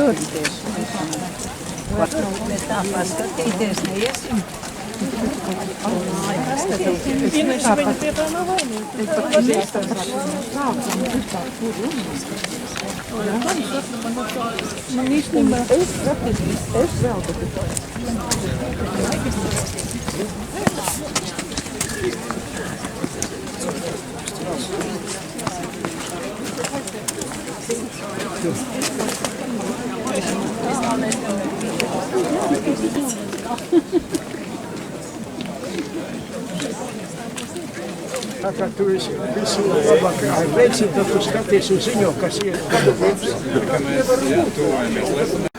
Tā paskatīties, neiesim. Ineša viņa pie tā nav vainīga. Man īstenībā Es vēl Tā kā tu visu labāk veicini, tad tu skaties un ziņo, kas ir kabinets. Kā mēs tuvojamies lesanai.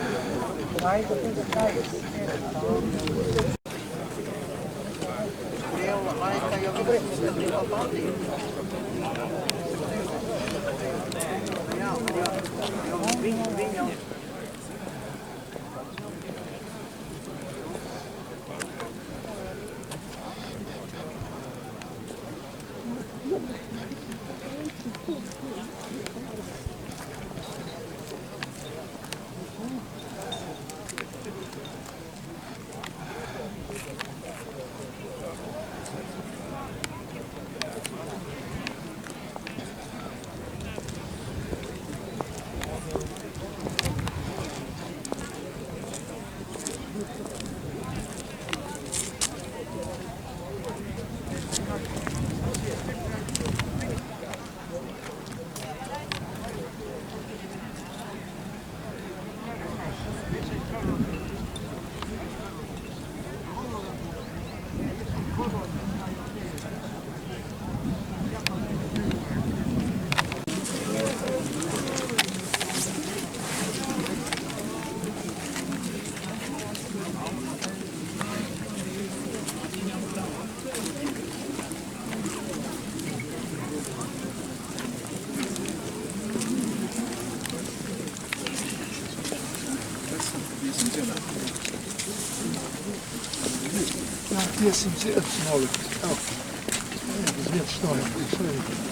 Iesim cietas nolikt. Uz vietas nolikt.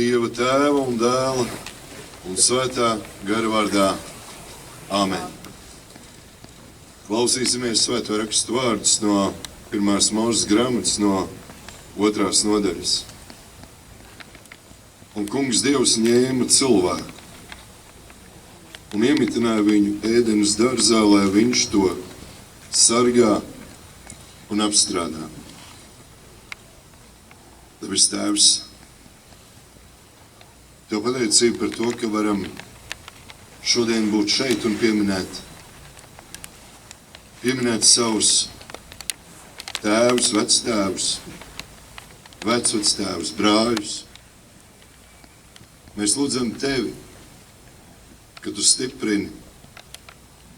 Dieva Tēva un Dēla un Svētā gara vārdā. Āmen. Klausīsimies Svēto rakstu vārdus no 1. Mūzes grāmatas no 2. nodaļas. Un kungs Dievs ņēma cilvēku un iemitināja viņu ēdenes dārzā, lai viņš to sargā un apstrādā. Debes Tēvs, Tev pateicību par to, ka varam šodien būt šeit un pieminēt savus tēvus, vectēvus, vecvectēvus, brāļus. Mēs lūdzam Tevi, ka Tu stiprini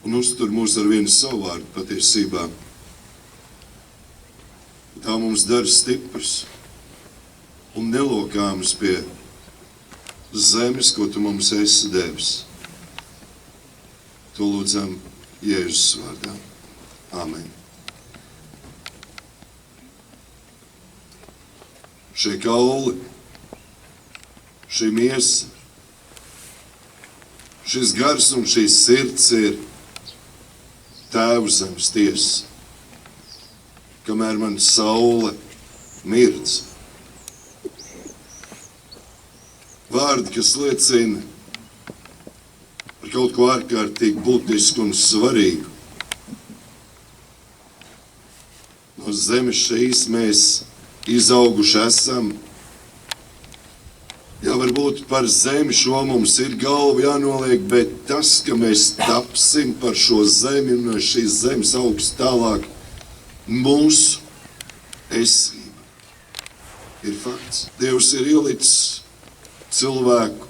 un uztur mūs ar vienu savu vārdu patiesībā. Tā mums dara stiprus un nelokāmus pie zemes, ko Tu mums esi devis. To lūdzam Jēzus vārdā. Āmen. Šie kauli, šī miesa, šis gars un šīs sirds ir Tēva zemes tiesa. Kamēr man saule mirdz. Vārdi, kas liecina par kaut ko ārkārtīgi būtisku un svarīgu. No zemes šīs mēs izauguši esam. Jā, varbūt par zemi šo mums ir galva jānoliek, bet tas, ka mēs tapsim par šo zemi un no šīs zemes augst tālāk, mūsu esība ir fakts. Dievs ir ielicis cilvēku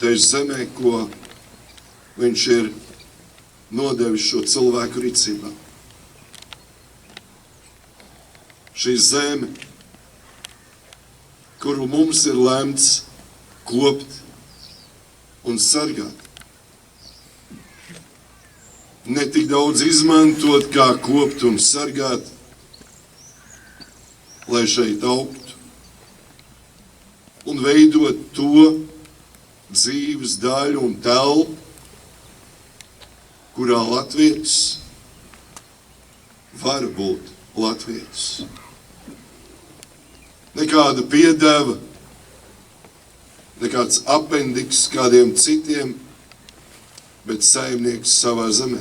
tajā zemē, ko viņš ir nodevis šo cilvēku rīcībā. Šī zeme, kuru mums ir lemts kopt un sargāt. Ne tik daudz izmantot, kā kopt un sargāt, lai šeit augtu un veidot to dzīves daļu un telpu, kurā latvietis var būt latvietis. Nekāda piedeva, nekāds apendiks kādiem citiem, bet saimnieks savā zemē.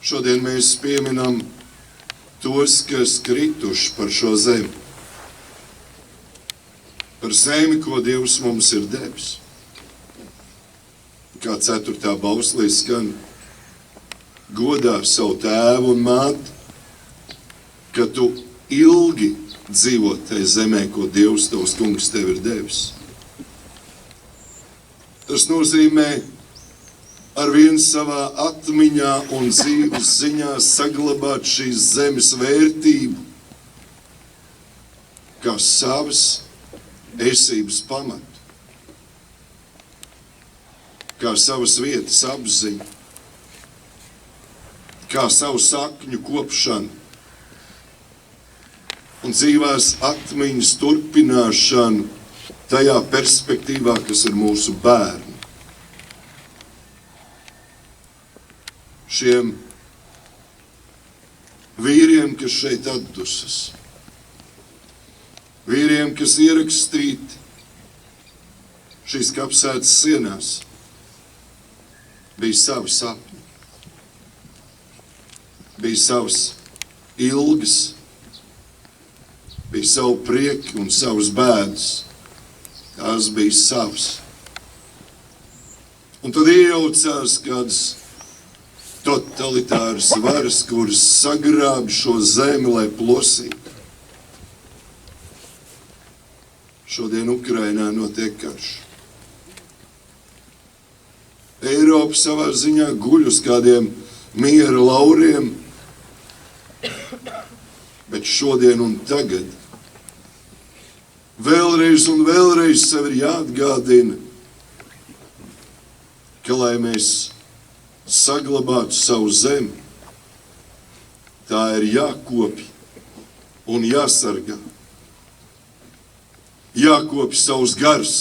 Šodien mēs pieminam tos, kas krituši par šo zemi. Par zemi, ko Dievs mums ir devis. Kā 4. bauslī skan, godā savu tēvu un māti, ka tu ilgi dzīvo tajā zemē, ko Dievs tavs kungs tev ir devis. Tas nozīmē arvien savā atmiņā un dzīves ziņā saglabāt šīs zemes vērtību kā savas esības pamatu, kā savas vietas apziņu, kā savu sakņu kopšanu un dzīvās atmiņas turpināšanu tajā perspektīvā, kas ir mūsu bērni. Šiem vīriem, kas šeit atdusas, vīriem, kas ierakstīti šīs kapsētas sienās, bija savi sapņi, bija savas ilgas, bija savu prieki un savas bēdas. Tās bija savas. Un tad iejaucās kādas totalitāras varas, kuras sagrāb šo zemi, lai plosītu. Šodien Ukrainā notiek karš. Eiropa savā ziņā guļ uz kādiem miera lauriem, bet šodien un tagad vēlreiz un vēlreiz sev ir jāatgādina, ka, lai mēs saglabātu savu zemi, tā ir jākopj un jāsargā. jākopj savus gars,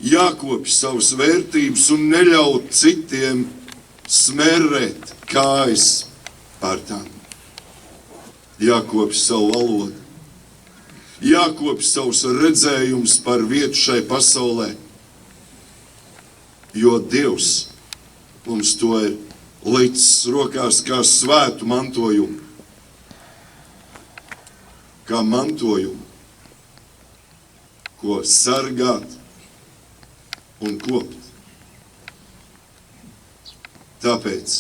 jākopj savas vērtības un neļaut citiem smerēt kājas pār tām. Jākopj savu valodu, jākopj savus redzējumus par vietu šai pasaulē, jo Dievs mums to ir licis rokās kā svētu mantojumu, kā mantojumu, ko sargāt un kopt. Tāpēc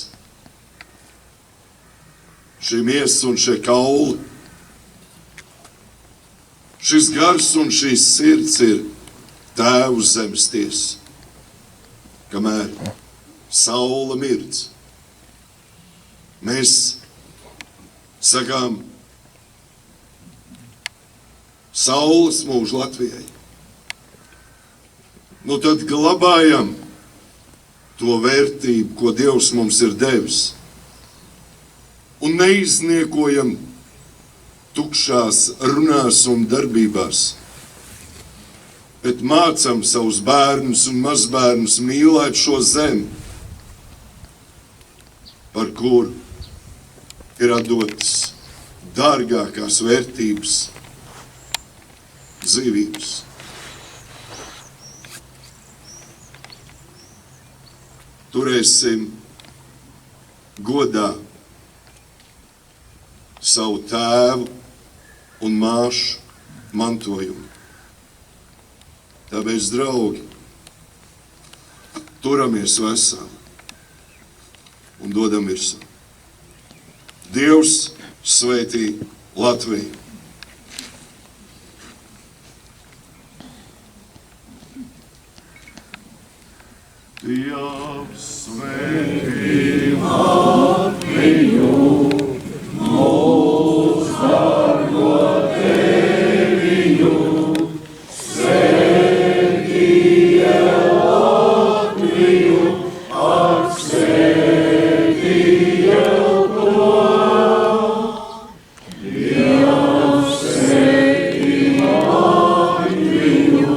šī miesa un šie kauli, šis gars un šīs sirds ir Tēvu zemes tiesa, kamēr saule mirdz. Mēs sakām saules mūžu Latvijai. Nu tad glabājam to vērtību, ko Dievs mums ir devis, un neizniekojam tukšās runās un darbībās, bet mācam savus bērnus un mazbērnus mīlēt šo zemi, par kuru ir atdotas dārgākās vērtības, dzīvības. Turēsim godā savu tēvu un māšu mantojumu. Tāpēc, draugi, turamies veseli un dodam virsū. Dievs svētī Latviju. Dievs svētī Latviju, mūs dargo teviņu, svētī Latviju, ak svētī to. Dievs svētī Latviju,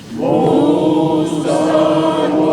mūs dargo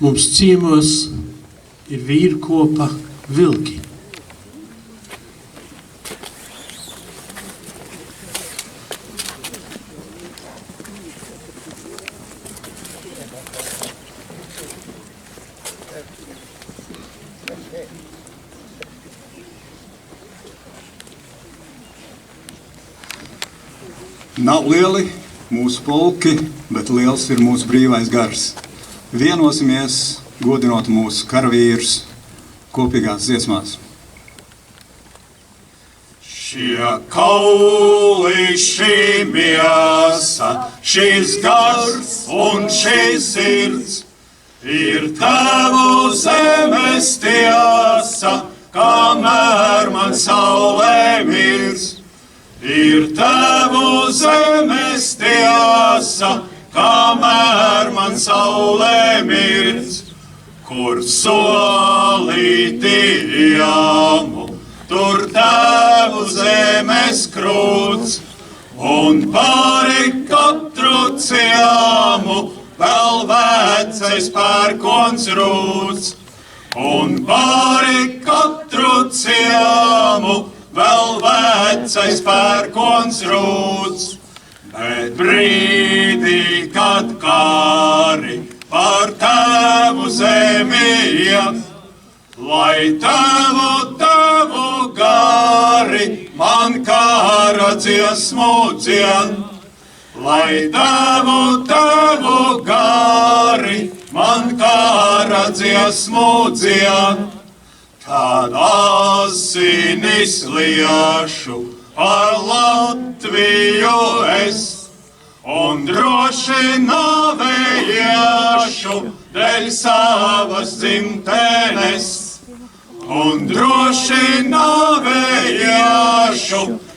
Mums ciemos ir vīrkopa vilki. Nav lieli mūsu pulki, bet liels ir mūsu brīvais gars. Vienosimies, godinot mūsu karavīrus kopīgās dziesmās. Šie kauli, šī miesa, šis gars un šīs sirds ir Tēvu zemes tiesa, kamēr man saulē mirdz. Ir Tēvu zemes tiesa, kamēr man saulē mirdz, kur solīti jāmu, tur Tēvu zemes krūts, un pāri katru ciemu vēl vecais pērkons rūts, un pāri katru ciemu vēl vecais pērkons rūts. Bet brīdī, kad kāri par tavu zemi iet, lai tavu gari man kāra dziesmu dzied, lai tavu gari man kāra dziesmu dzied, tad asinis liešu par Latviju es, un droši nāvējiešu dēļ savas dzimtenes, un droši nāvējiešu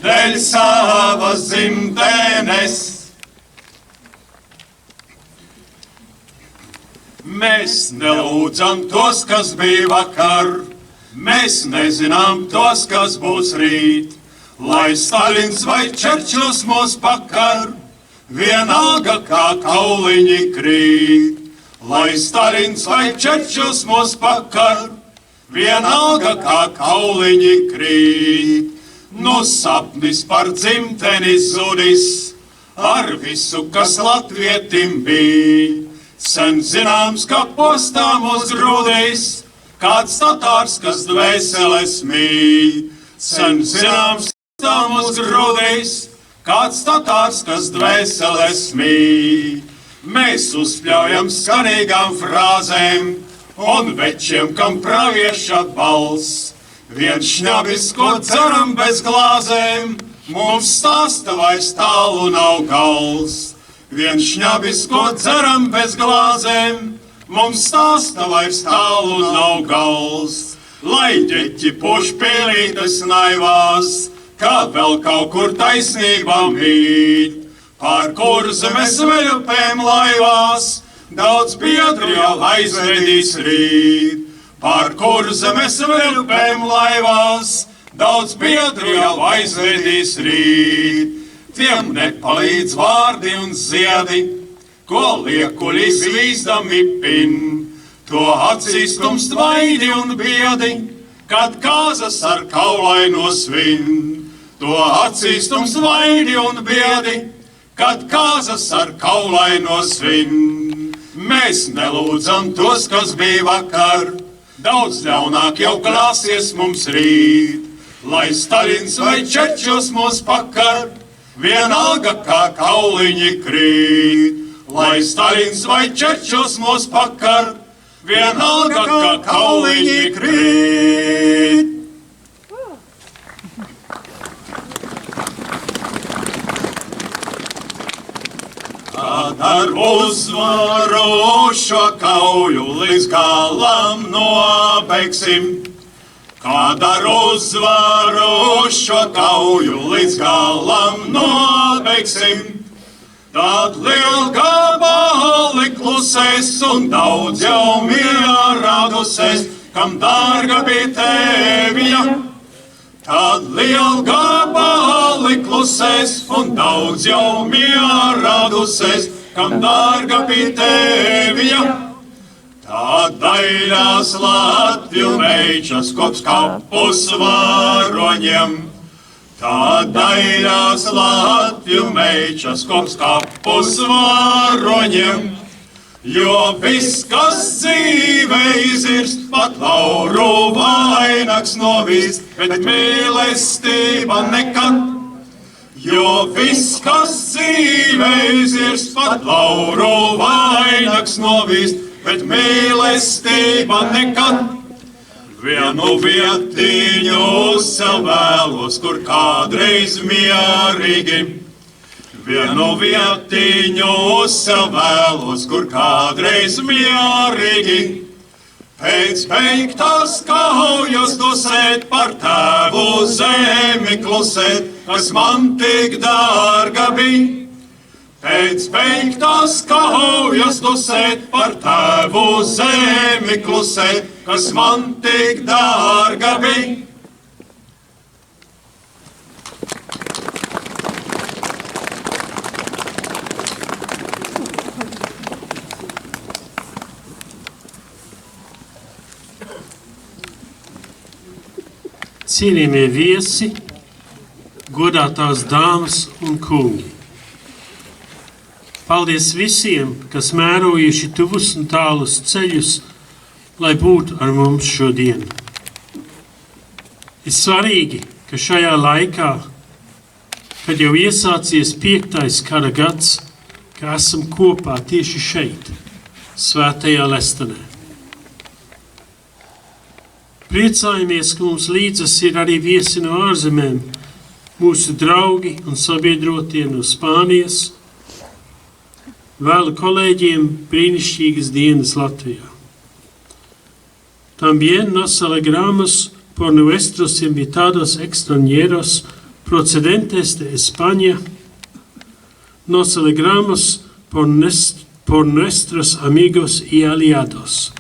dēļ savas dzimtenes. Mēs nelūdzam tos, kas bija vakar, mēs nezinām tos, kas būs rīt, lai Stalins vai Čerčils mūs pakar, vienalga kā kauliņi krīt. Lai Stalins vai Čerčils mūs pakar, vienalga kā kauliņi krīt. Nu sapnis par dzimteni zudis, ar visu, kas latvietim bij. Sen zināms, ka postā mūs grūdīs, kāds tatārs, kas dvēseles mīl. Sen zināms, tā mūs grūdīs, kāds tatārs, kas dvēseles mīl. Mēs uzpļaujam skanīgām frāzēm un večiem, kam pravieša balss. Viens šņabis, ko dzeram bez glāzēm, mums stāsta vairs tālu nav gals. Viens šņabis, ko dzeram bez glāzēm, mums stāsta vairs tālu nav gals. Lai ģeķi puš pīlītes naivās, kā vēl kaut kur taisnībā mīt. Pār Kurzemes veļupēm laivās, daudz biedru jau aizvedīs rīt. Pār Kurzemes veļupēm laivās, daudz biedru jau aizvedīs rīt. Tiem nepalīdz vārdi un ziedi, ko liekuļi svīzdami pin. To acīs tumst vaidi un biedi, kad kāzas ar kaulaino svin. To acīs tumst vaidi un biedi, kad kāzas ar kaulaino svin. Mēs nelūdzam tos, kas bija vakar, daudz ļaunāk jau klāsies mums rīt. Lai Stalins vai Čerčils mūs pakar, vienalga kā kauliņi krīt. Lai Stalins vai Čerčils mūs pakar, vienalga kā kauliņi krīt. Kad ar uzvaru šo kauju līdz galam nobeigsim, kad ar uzvaru šo kauju līdz galam nobeigsim, tad liel gabali klusēs un daudz jau miera radusies, kam dārga bija tēvija. Tad liel gabali klusēs un daudz jau miera radusies, kam dārga bija tēvija. Tad daļās Latviju meičas kops kapus varoņiem. Tad daļās Latviju meičas kops kapus varoņiem. Jo viss, kas dzīve izirst, pat lauru vainags novīst, bet mīlestība nekad. Jo viss, kas dzīve izirst, pat lauru vainags novīst, bet mīlestība nekad. Vienu vietiņu sev vēlos, kur kādreiz mierīgi. Vienu vietiņu sev vēlos, kur kādreiz mierīgi. Pēc beigtās kaujas dosēt, par tēvu zemi klusēt, kas man tik dārga bija. Pēc beigtās kaujas dosēt, par tēvu zemi klusēt, kas man tik dārga bija. cienījamie viesi, godātās dāmas un kungi. Paldies visiem, kas mērojuši tuvus un tālus ceļus, lai būtu ar mums šodien. Ir svarīgi, ka šajā laikā, kad jau iesācies 5. kara gads, ka esam kopā tieši šeit, Svētajā Lestenē. Priecājamies, ka mums līdzas ir arī viesi no ārzemēm, mūsu draugi un sabiedrotie no Spānijas. Vēlu kolēģiem brīnišķīgas dienas Latvijā. También nos alegramos por nuestros invitados extranjeros procedentes de España. Nos alegramos por nuestros amigos y aliados.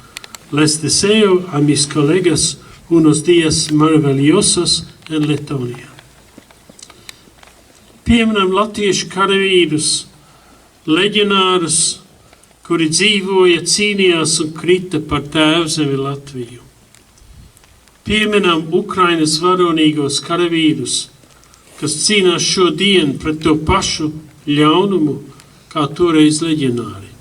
Les deseo a mis colegas unos días maravillosos en Letonia. Pieminam latviešu karavīrus, leģionārus, kuri dzīvoja, cīnījās un krita par tēvzemi Latviju. Pieminam Ukrainas varonīgos karavīrus, kas cīnās šodien pret to pašu ļaunumu, kā toreiz leģionāri.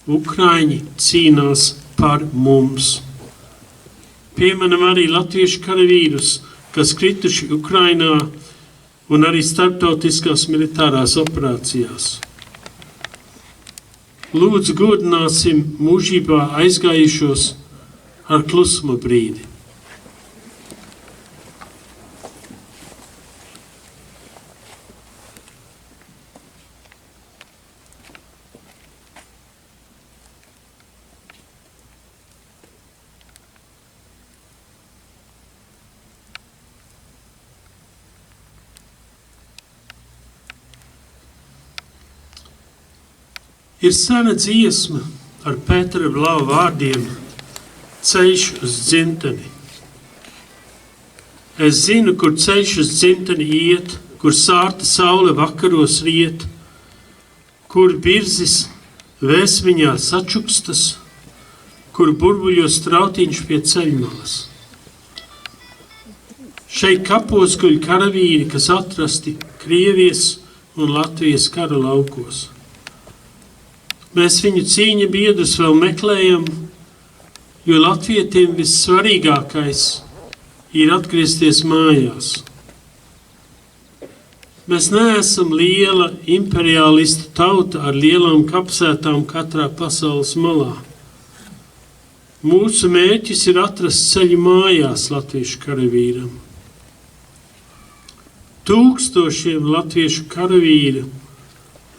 Ukraiņi cīnās par mums. Pieminam arī latviešu karavīrus, kas krituši Ukrainā un arī starptautiskās militārās operācijās. Lūdzu, godināsim mūžībā aizgājušos ar klusuma brīdi. Ir sena dziesma ar Pētera Blau vārdiem Ceļš uz dzimteni. Es zinu, kur ceļš uz dzimteni iet, kur sārta saule vakaros riet, kur birzis vēsmiņā sačukstas, kur burbuļos trautiņš pie ceļmalas. Šeit kapos guļ karavīri, kas atrasti Krievijas un Latvijas kara laukos. Mēs viņu cīņa biedrus vēl meklējam, jo latvietiem vissvarīgākais ir atgriezties mājās. Mēs neesam liela imperialistu tauta ar lielām kapsētām katrā pasaules malā. Mūsu mērķis ir atrast ceļu mājās latviešu karavīram. Tūkstošiem latviešu karavīru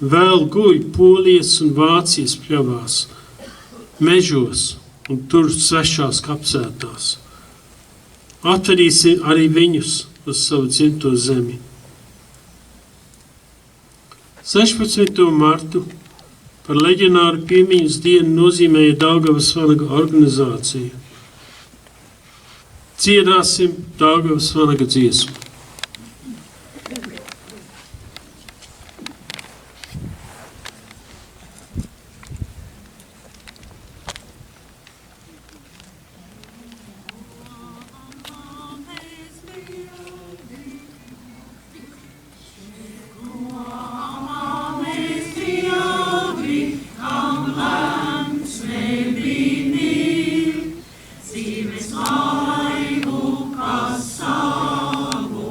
vēl guļ Polijas un Vācijas pļavās, mežos un tur svešās kapsētās. Atvedīsim arī viņus uz savu dzimto zemi. 16. martu par leģionāru piemiņas dienu nozīmēja Daugavas vanaga organizācija. Dziedāsim Daugavas vanaga dziesmu. Savu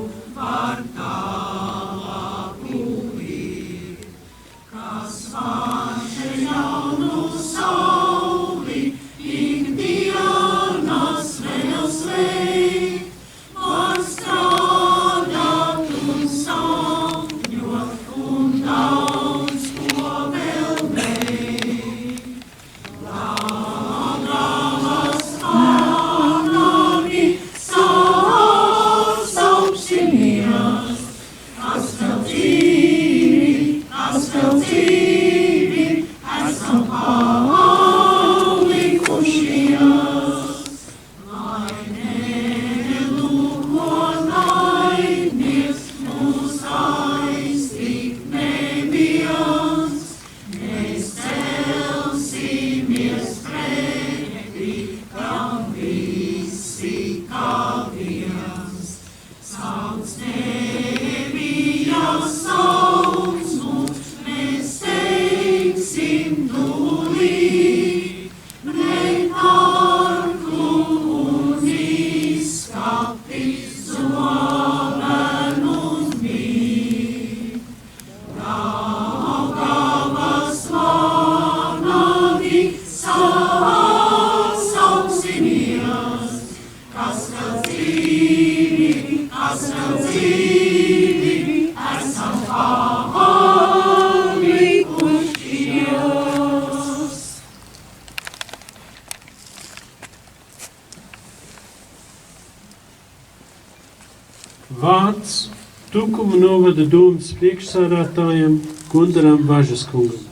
Vārds Tukuma novada domas priekšsādātājam Gundaram Važaskungam.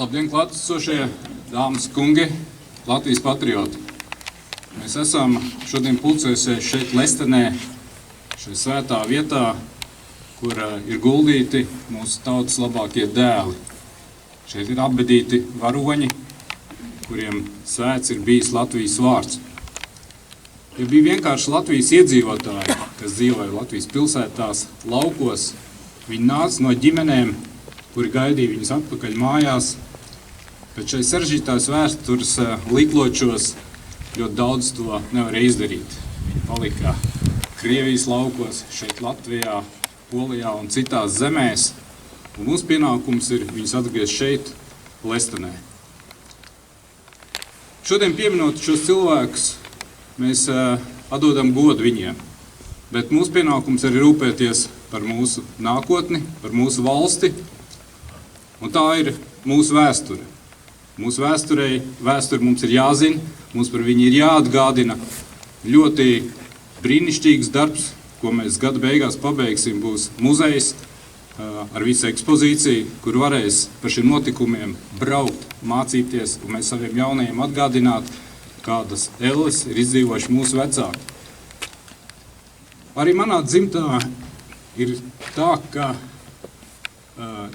Labdien, klātesošie dāmas kungi, Latvijas patrioti. Mēs esam šodien pulcējušies šeit Lestenē, šeit svētā vietā, kur ir guldīti mūsu tautas labākie dēli. Šeit ir apbedīti varoņi, kuriem svēts ir bijis Latvijas vārds. Ja bija vienkārši Latvijas iedzīvotāji, kas dzīvoja Latvijas pilsētās, laukos, viņi nāca no ģimenēm, kuri gaidīja viņus atpakaļ mājās, bet šai sarežģītās vēstures likločos ļoti daudz to nevarēja izdarīt. Viņi palika Krievijas laukos, šeit Latvijā, Polijā un citās zemēs, un mūsu pienākums ir viņus atgriezt šeit, Lestenē. Šodien pieminot šos cilvēkus, mēs atdodam godu viņiem, bet mūsu pienākums ir rūpēties par mūsu nākotni, par mūsu valsti, un tā ir mūsu vēsture. Mūsu vēsture mums ir jāzina, mums par viņu ir jāatgādina. Ļoti brīnišķīgs darbs, ko mēs gada beigās pabeigsim, būs muzejs ar visu ekspozīciju, kur varēs par šiem notikumiem braukt, mācīties, un mēs saviem jaunajiem atgādināt, kādas elles ir izdzīvojuši mūsu vecāki. Arī manā dzimtā ir tā, ka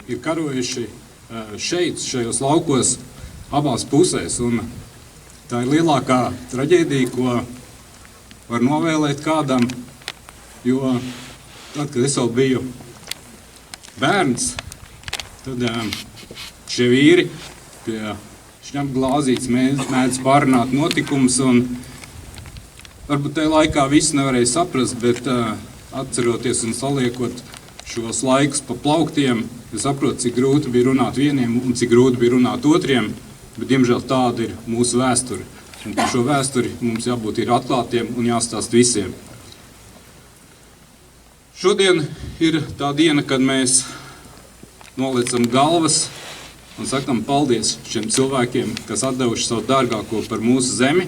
ir karojuši šeit, šajos laukos, abās pusēs, un tā ir lielākā traģēdija, ko var novēlēt kādam, jo tad, kad es vēl biju bērns, tad šie vīri pie šņapglāzītes mēdz pārunāt notikumus, un varbūt tajā laikā viss nevarēja saprast, bet atceroties un saliekot šos laikus pa plauktiem, es saprotu, cik grūti bija runāt vieniem un cik grūti bija runāt otriem, bet diemžēl tāda ir mūsu vēsture. Un par šo vēsturi mums jābūt ir atklātiem un jāstāst visiem. Šodien ir tā diena, kad mēs nolicam galvas un sakam paldies šiem cilvēkiem, kas atdevuši savu dārgāko par mūsu zemi,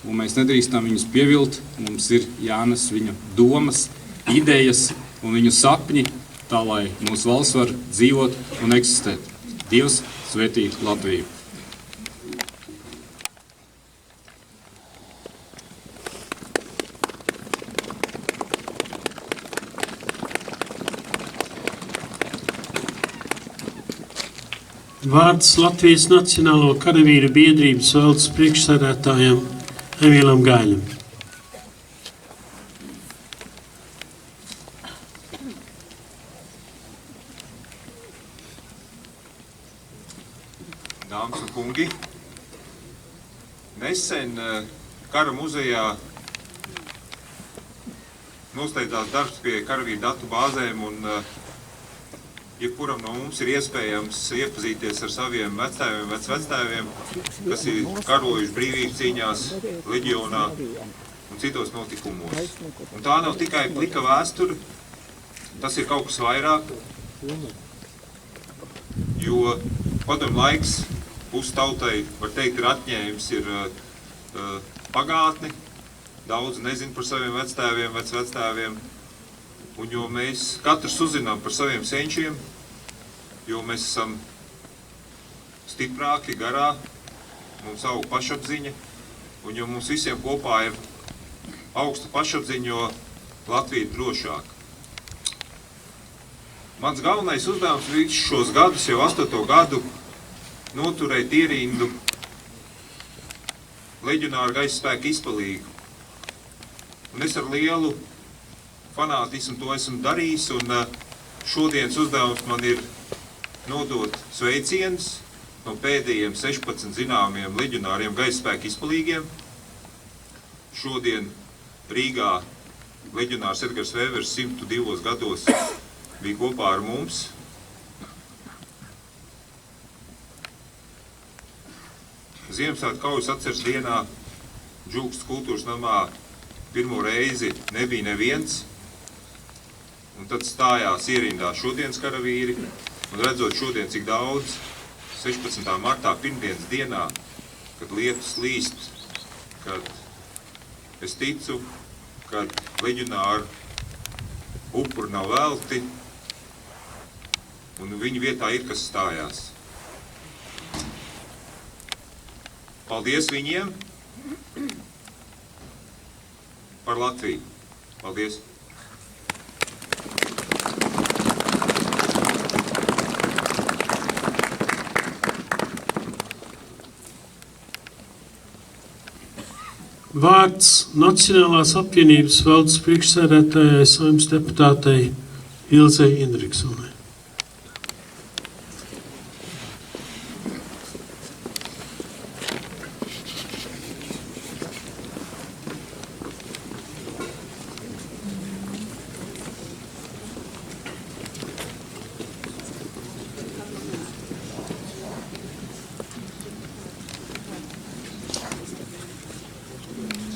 un mēs nedrīkstam viņus pievilt. Mums ir jānes viņu domas, idejas un viņu sapņi, tā lai mūsu valsts var dzīvot un eksistēt. Dievs svētī Latviju! Vārds Latvijas Nacionālo karavīru biedrības valdes priekšsēdētājam Emīlam Gaiļam. Dāmas un kungi, nesen Kara muzejā nosteidzās darbs pie karavīru datu bāzēm, un jebkuram no mums ir iespējams iepazīties ar saviem vectēviem, vecvectēviem, kas ir karojuši brīvības cīņās, leģionā un citos notikumos. Un tā nav tikai plika vēsture, tas ir kaut kas vairāk, jo padomju laiks tautai, var teikt, ir atņēmis, ir pagātni, daudz nezin par saviem vectēviem, vecvectēviem, un jo mēs katrs uzzinām par saviem senčiem, jo mēs esam stiprāki, garā, mums aug pašapziņa, un jo mums visiem kopā ir augsta pašapziņa, jo Latvija ir drošāka. Mans galvenais uzdevums visus šos gadus, jau 8. gadu, noturēt ierindu leģionāru gaisa spēku izpalīgu. Un es ar lielu fanātismu to esmu darījis, un šodienas uzdevums man ir nodot sveicienus no pēdējiem 16 zināmiem leģionāriem gaisa spēku izpalīgiem. Šodien Rīgā leģionārs Edgars Vēvers 102 gados bija kopā ar mums. Ziemassvētku kaujas atceres dienā Džūkstas kultūras namā pirmo reizi nebija neviens, un tad stājās ierindā šodienas karavīri, un redzot šodien, cik daudz, 16. martā, pirmdienas dienā, kad lietus līst, kad es ticu, kad leģionāru upuri nav velti, un viņu vietā ir, kas stājās. Paldies viņiem par Latviju. Paldies! Vārds Nacionālās apvienības valdes priekšsēdētājai Saeimas deputātei Ilzei Indriksonai.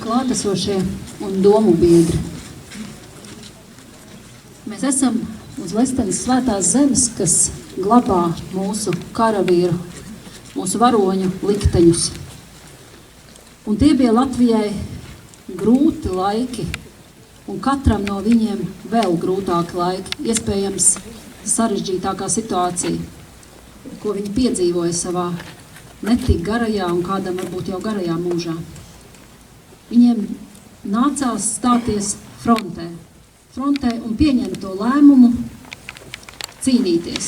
Klātesošie un domu biedri. Mēs esam uz Lestenes svētās zemes, kas glabā mūsu karavīru, mūsu varoņu likteņus. Un tie bija Latvijai grūti laiki, un katram no viņiem vēl grūtāki laiki, iespējams sarežģītākā situācija, ko viņi piedzīvoja savā netik garajā un kādam varbūt jau garajā mūžā. Viņiem nācās stāties frontē un pieņemt to lēmumu cīnīties.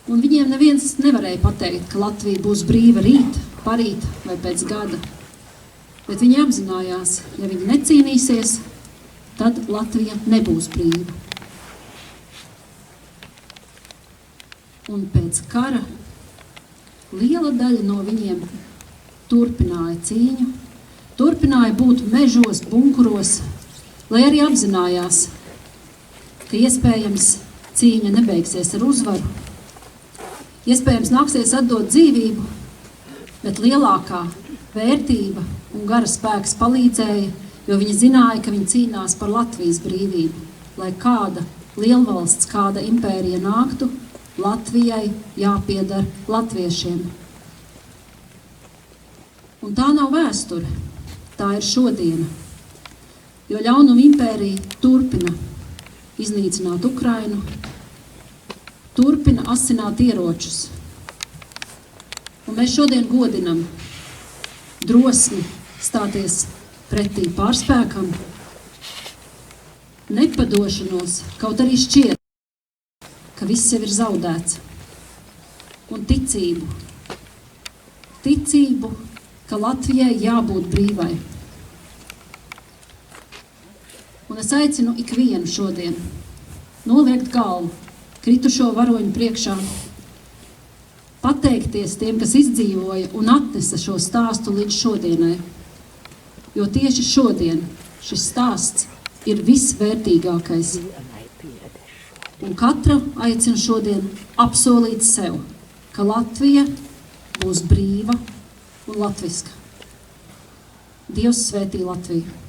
Un viņiem neviens nevarēja pateikt, ka Latvija būs brīva rīt, parīt vai pēc gada. Bet viņi apzinājās, ja viņi necīnīsies, tad Latvija nebūs brīva. Un pēc kara liela daļa no viņiem turpināja cīņu, turpināja būt mežos, bunkuros, lai arī apzinājās, ka iespējams cīņa nebeigsies ar uzvaru, iespējams nāksies atdot dzīvību, bet lielākā vērtība un gara spēks palīdzēja, jo viņi zināja, ka viņi cīnās par Latvijas brīvību, lai kāda lielvalsts, kāda impērija nāktu, Latvijai jāpiedar latviešiem. Un tā nav vēsture, tā ir šodiena, jo ļaunuma impērija turpina iznīcināt Ukrainu, turpina asināt ieročus. Un mēs šodien godinam drosmi stāties pretī pārspēkam, nepadošanos, kaut arī šķiet, ka viss jau ir zaudēts, un ticību, ka Latvijai jābūt brīvai. Un es aicinu ikvienu šodien noliekt galvu kritušo varoņu priekšā, pateikties tiem, kas izdzīvoja un atnesa šo stāstu līdz šodienai. Jo tieši šodien šis stāsts ir visvērtīgākais. Un katra aicinu šodien apsolīt sev, ka Latvija būs brīva un latviska. Dievs svētī Latviju!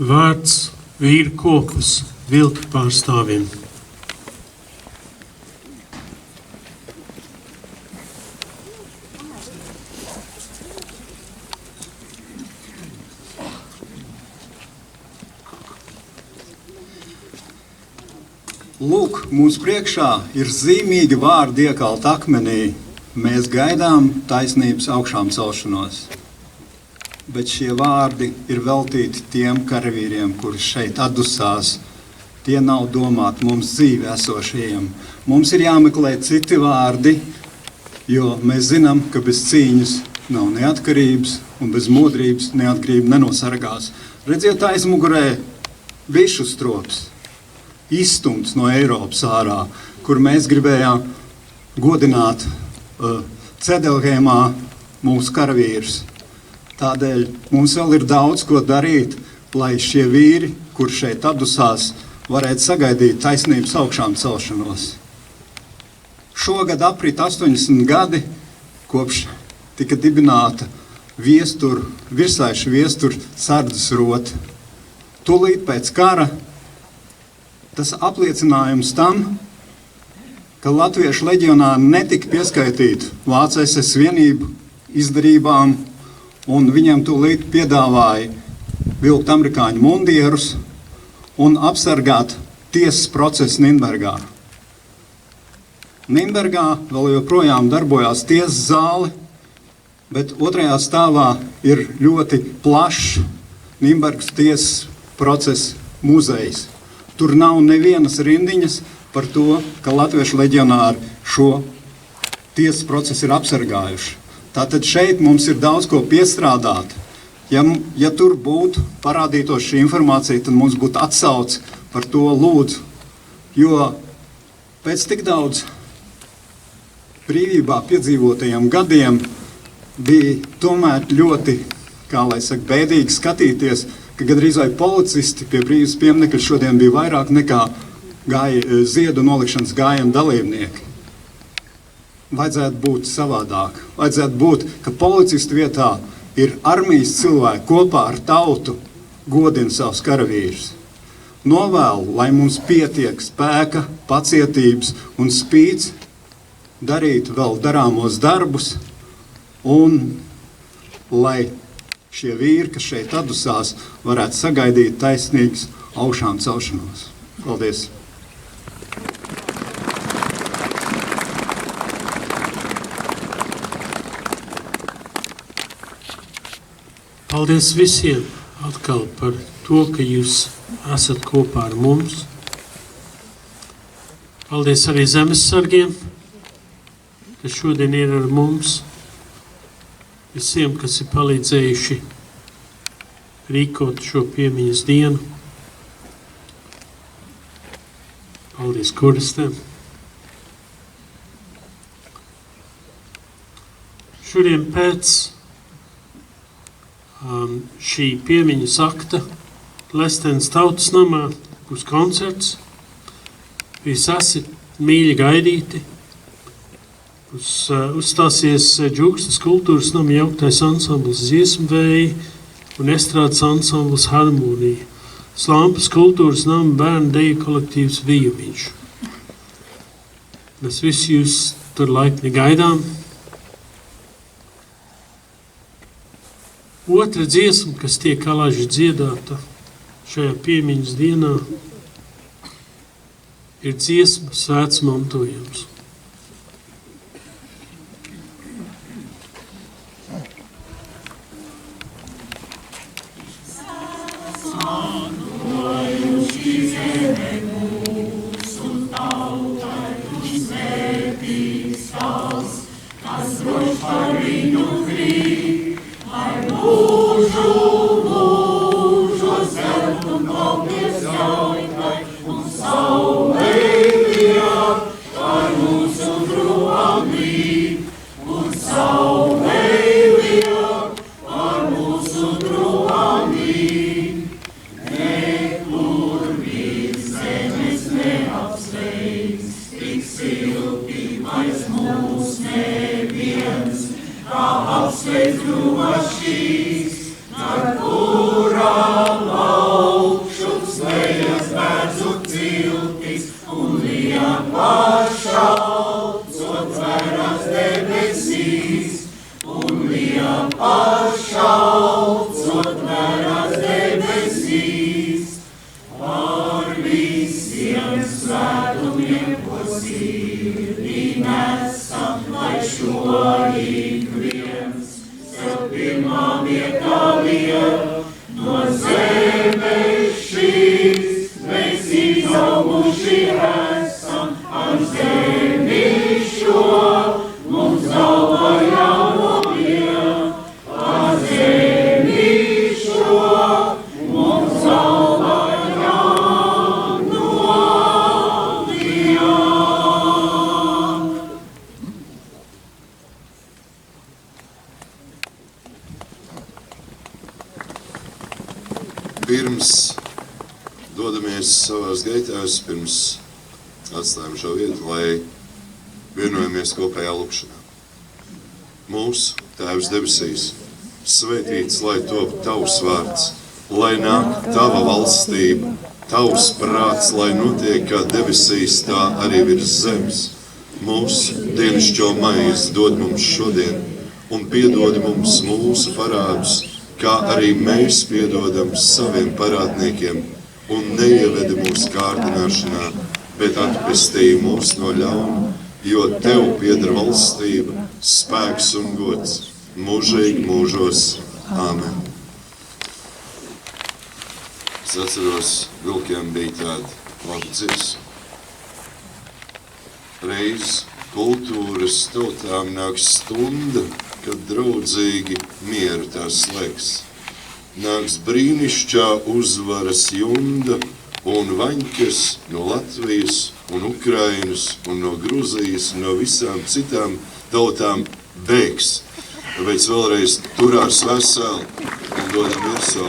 Vārds vīru kopas vilku pārstāvjiem. Lūk, mūsu priekšā ir zīmīgi vārdi iekalt akmenī. Mēs gaidām taisnības augšām celšanos. Bet šie vārdi ir veltīti tiem karavīriem, kuri šeit atdusās. Tie nav domāti mums dzīvi esošajiem. Mums ir jāmeklē citi vārdi, jo mēs zinām, ka bez cīņas nav neatkarības un bez modrības neatkarība nenosargās. Redziet aizmugurē bišu strops. Izstumts no Eiropas ārā, kur mēs gribējām godināt Cedelhēmā mūsu karavīrus. Tādēļ mums vēl ir daudz ko darīt, lai šie vīri, kur šeit atdusās, varētu sagaidīt taisnības augšām celšanos. Šogad aprit 80 gadi, kopš tika dibināta virsaiša viestura sardzes rota. Tūlīt pēc kara tas apliecinājums tam, ka latviešu leģionāri netika pieskaitīti Vācu SS vienību izdarībām, un viņam tūlīt piedāvāja vilkt amerikāņu mundierus un apsargāt tiesas procesu Nīrnbergā. Nīrnbergā vēl joprojām darbojās tiesas zāle, bet otrajā stāvā ir ļoti plašs Nīrnbergas tiesas procesa muzejs. Tur nav nevienas rindiņas par to, ka latviešu leģionāri šo tiesas procesu ir apsargājuši. Tātad šeit mums ir daudz ko piestrādāt. Ja tur būtu parādītos šī informācija, tad mums būtu atsauce par to lūdzu. Jo pēc tik daudz brīvībā piedzīvotajiem gadiem bija tomēr ļoti, kā lai saka, bēdīgi skatīties, ka gandrīz vai policisti pie brīvības pieminekļa šodien bija vairāk nekā ziedu nolikšanas gājienu dalībnieki. Vajadzētu būt savādāk. Vajadzētu būt, ka policistu vietā ir armijas cilvēki kopā ar tautu godina savus karavīrus. Novēlu, lai mums pietiek spēka, pacietības un spīts darīt vēl darāmos darbus un lai šie vīri, kas šeit atdusās, varētu sagaidīt taisnīgas augšām celšanos. Paldies! Paldies visiem atkal par to, ka jūs esat kopā ar mums. Paldies arī zemesargiem, kas šodien ir ar mums. Visiem, kas ir palīdzējuši rīkot šo piemiņas dienu. Paldies koristēm. Šodien pēc šī piemiņas akta Lestenes tautas namā būs koncerts. Jūs esat mīļi gaidīti. Uzstāsies Džukstas kultūras nama jauktais ansamblis Dziesmu vēji un estrādes ansamblis Harmonija. Slampas kultūras nama bērnu deju kolektīvs Vijumiņš. Mēs visi jūs tur laipni gaidām. Otra dziesma, kas tiek alaiži dziedāta šajā piemiņas dienā, ir dziesma Svēts mantojums. Apsveic drošīs, ar kurām Noguši esam ar zemi šo, mums galva jānolie. Ar zemi šo, mums galva jānolie. Pirms dodamies savās gaitās, pirms atstājam šo vietu, lai vienojamies kopējā lūkšanā. Mūsu Tēvs debesīs, svētīts, lai top tavs vārds, lai nāk tava valstība, tavs prāts, lai notiek kā debesīs, tā arī virs zemes. Mūsu dienascho maizi dod mums šodien, un piedod mums mūsu parādus, kā arī mēs piedodam saviem parādniekiem, un neievedi mūsu kārdināšanā, bet atpestī mūs no ļauna, jo tev pieder valstība, spēks un gods, mūžīgi mūžos. Āmen. Es atceros, Vilkiem bija tāda laba dziesma. Reiz kultūras tautām nāk stunda, kad draudzīgi mieru tās slēgs. Nāks brīnišķā uzvaras junda un vaņķis no Latvijas un Ukrainas un no Gruzijas un no visām citām tautām bēgs. Tāpēc vēlreiz turās veseli un dodam virsū.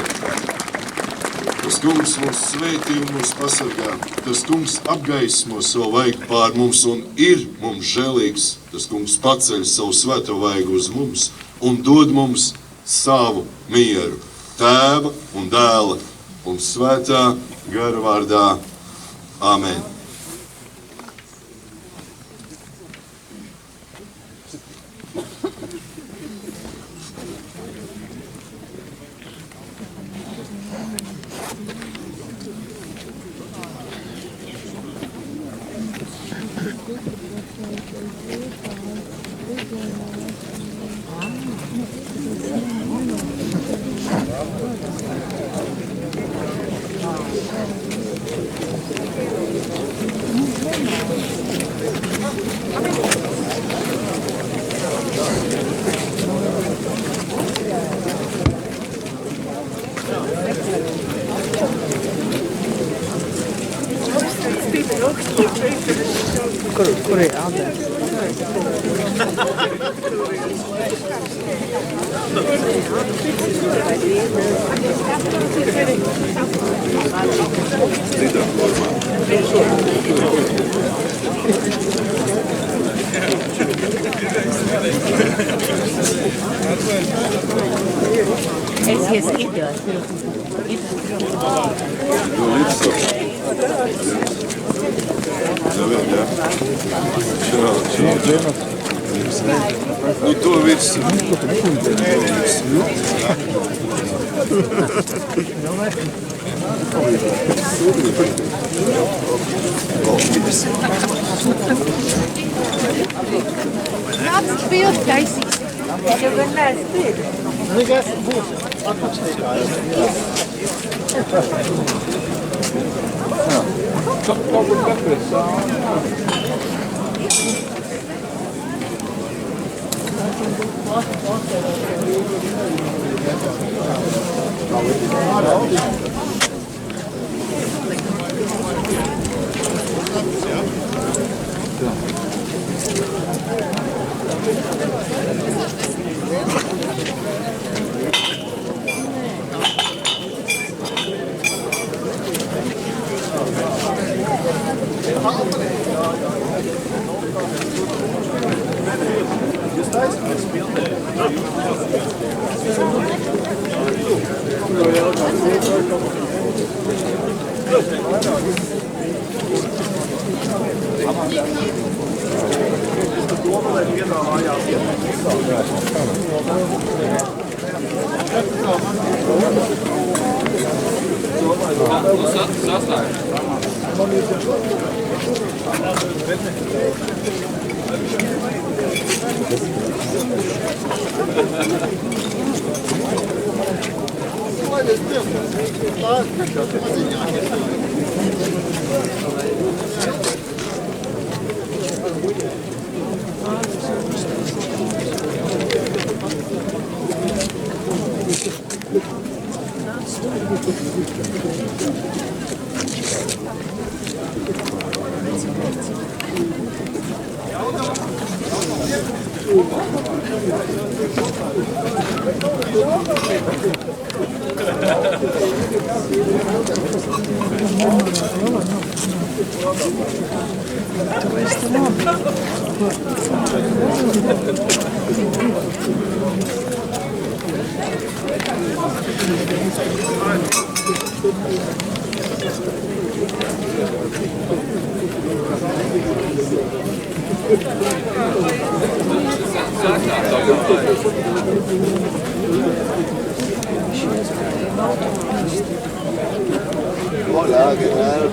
Tas kungs mūs svētī un mūs pasargā. Tas kungs apgaismo savu vaigu pār mums un ir mums žēlīgs. Tas kungs paceļ savu svēto vaigu uz mums un dod mums savu mieru. Tēva un dēla un svētā gara vārdā. Āmen. Kur ir Alders? Es iedod. Nu to visu. Kāds bildi taisīs? Es jau gan neesmu bildi. Nekas būs. Atpakaļ. Kaut kur katrs. Vai, Hola, ¿qué tal?